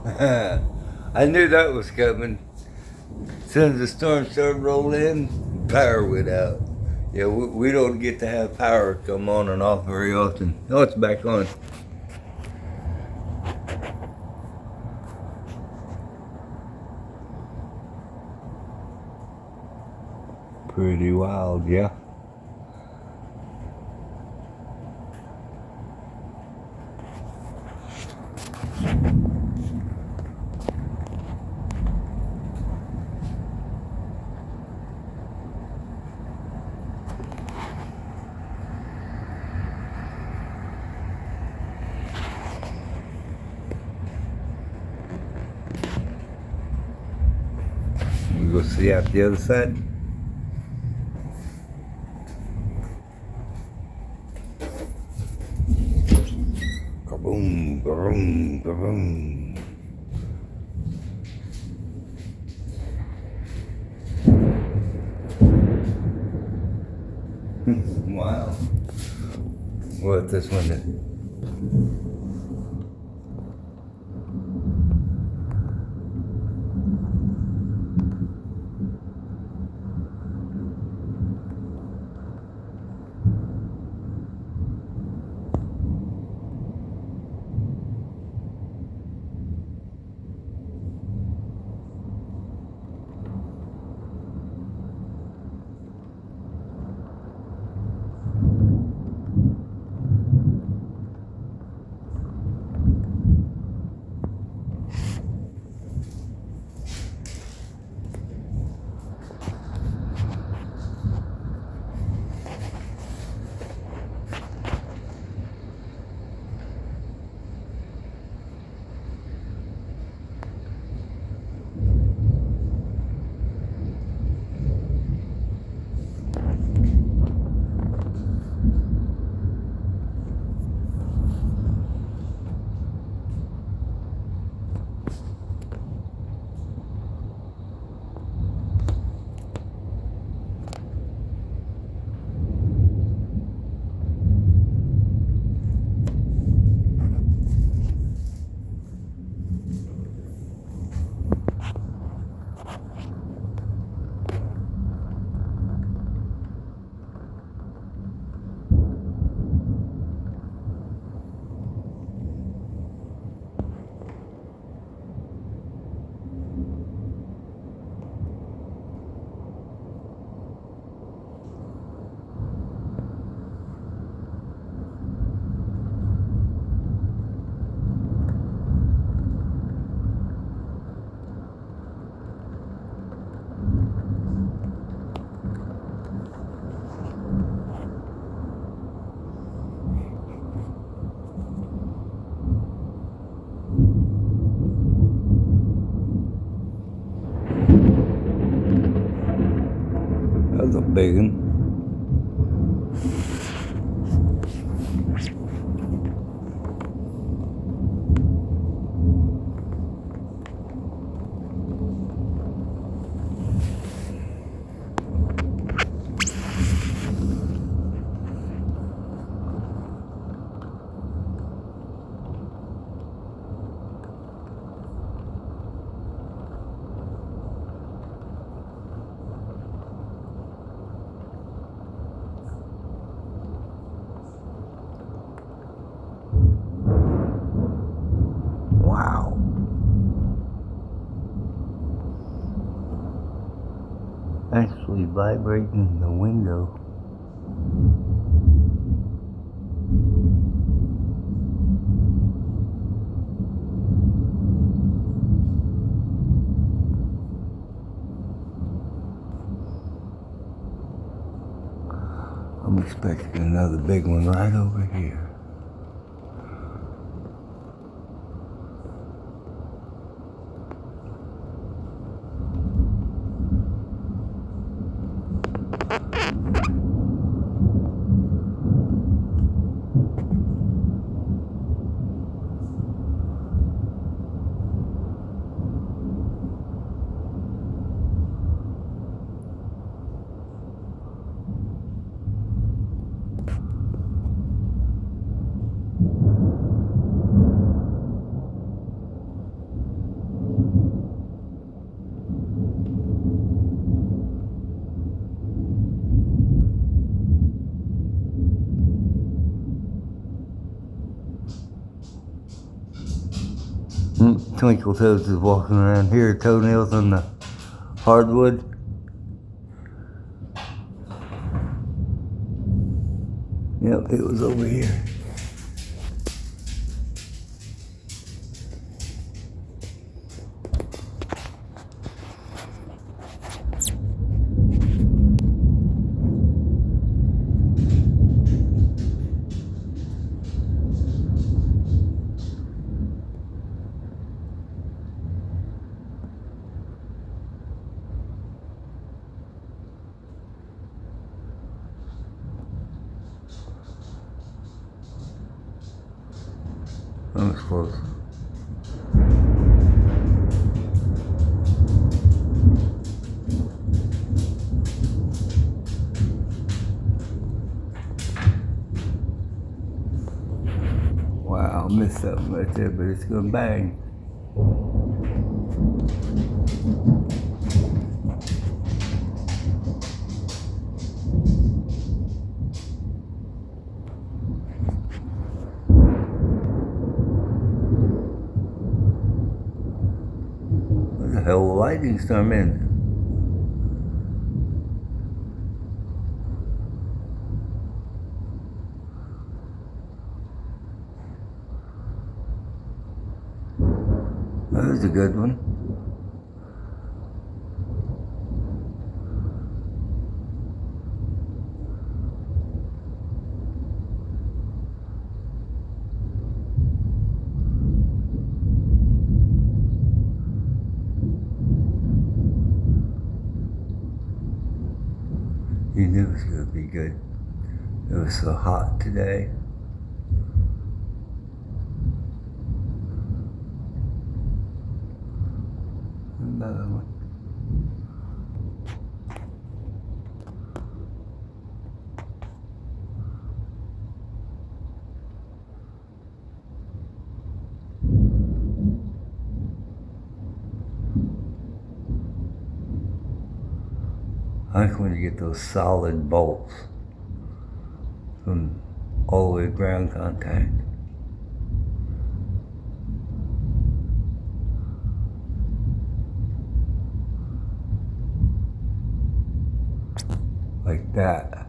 I knew that was coming. As soon as the storm started rolling in, power went out. Yeah, we don't get to have power come on and off very often. Oh, it's back on. Pretty wild, yeah. We go see out the other side. Kaboom, kaboom, kaboom. Wow. What this one is? That was a big one. Wow. Actually vibrating the window. I'm expecting another big one right over here. Twinkle Toes is walking around here, toenails on the hardwood. Yep, it was over here. That was close. Wow, I missed something right there, but it's gonna bang. There's a hell of a lightning storm in. That was a good one. You knew it was going to be good. It was so hot today. Another one. I like when you get those solid bolts from all the way to ground contact. Like that.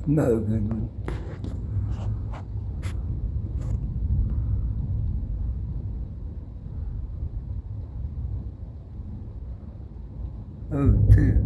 Another good one. Oh, two.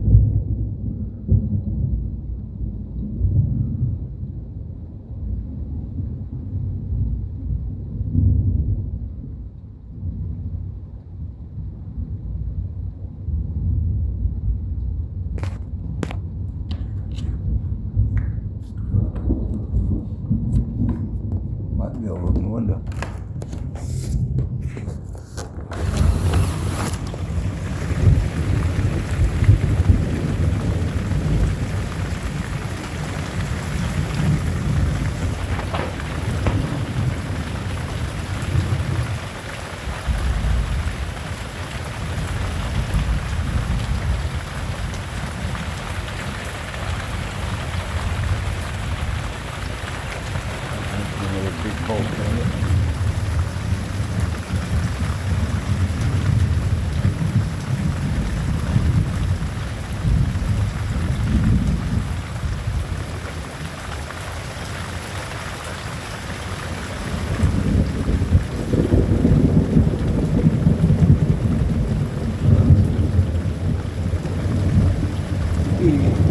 Might be over the window. Another big bolt on it. Yeah.